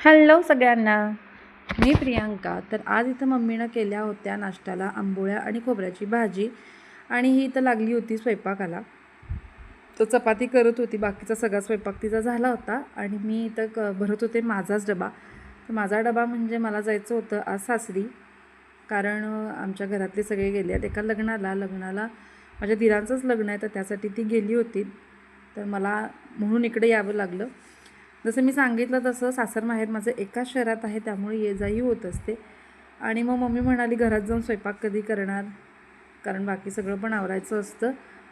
Hello सगळ्यांना, मी प्रियांका. तर आज इथं मम्मीनं केल्या होत्या नाश्त्याला आंबोळ्या आणि खोबऱ्याची भाजी आणि ही इथं लागली होती स्वयंपाकाला. तर चपाती करत होती, बाकीचा सगळा स्वयंपाक तिचा झाला होता आणि मी इथं भरत होते माझाच डबा. तर माझा डबा म्हणजे मला जायचं होतं आज सासरी, कारण आमच्या घरातले सगळे गेले आहेत एका लग्नाला माझ्या दिरांचंच लग्न आहे, तर त्यासाठी ती गेली होती. तर मला म्हणून इकडे यावं लागलं. जसं मी सांगितलं तसं सासर माहेर माझं एकाच शहरात आहे, त्यामुळे ये जाही होत असते. आणि मग मम्मी म्हणाली घरात जाऊन स्वयंपाक कधी करणार, कारण बाकी सगळं पण आवरायचं असतं.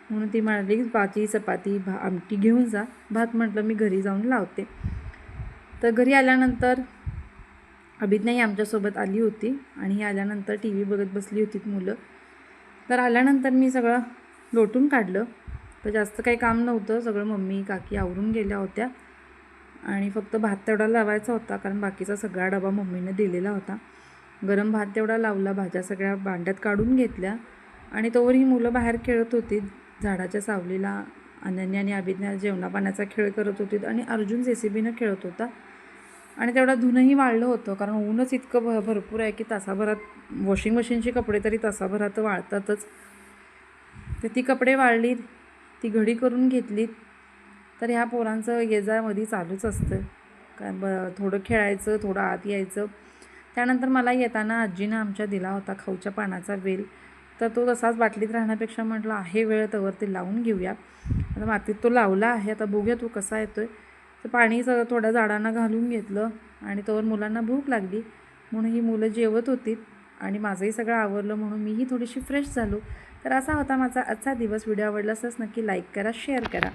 म्हणून ती म्हणाली भाजी चपाती आमटी घेऊन जा. भात म्हटलं मी घरी जाऊन लावते. तर घरी आल्यानंतर अभिज्ञाही आमच्यासोबत आली होती आणि ही आल्यानंतर टी व्ही बघत बसली होती मुलं. तर आल्यानंतर मी सगळं लोटून काढलं. तर जास्त काही काम नव्हतं, सगळं मम्मी काकी आवरून गेल्या होत्या आणि फक्त भात तेवढा लावायचा होता, कारण बाकीचा सगळा डबा मम्मीने दिलेला होता. गरम भात तेवढा लावला, भाज्या सगळ्या भांड्यात काढून घेतल्या आणि तोवर ही मुलं बाहेर खेळत होती झाडाच्या सावलीला. अनन्या आणि अभिज्ञा जेवणापाण्याचा खेळ करत होती आणि अर्जुन JCBनं खेळत होता. आणि तेवढा धुणंही वाळलं होतं, कारण ऊनच इतकं भरपूर आहे की तासाभरात वॉशिंग मशीनचे कपडे तरी तासाभरात वाळतातच. तर ती कपडे वाळली, ती घडी करून घेतली. तर ह्या पोरांचं येजामध्ये चालूच असतं, काय थोडं खेळायचं, थोडं आत यायचं. त्यानंतर मला येताना आजीनं आमच्या दिला होता खाऊच्या पानाचा वेल. तर तो तसाच बाटलीत राहण्यापेक्षा म्हटलं आहे वेळ तर ते लावून घेऊया. आता मातीत तो लावला आहे, आता बघूया तो कसा येतोय. तर पाणी सगळं थोड्या झाडांना घालून घेतलं आणि तोवर मुलांना भूक लागली म्हणून ही मुलं जेवत होती आणि माझंही सगळं आवरलं म्हणून मीही थोडीशी फ्रेश झालो. तर असा होता माझा आजचा दिवस. व्हिडिओ आवडला असल्यास नक्की लाईक करा, शेअर करा.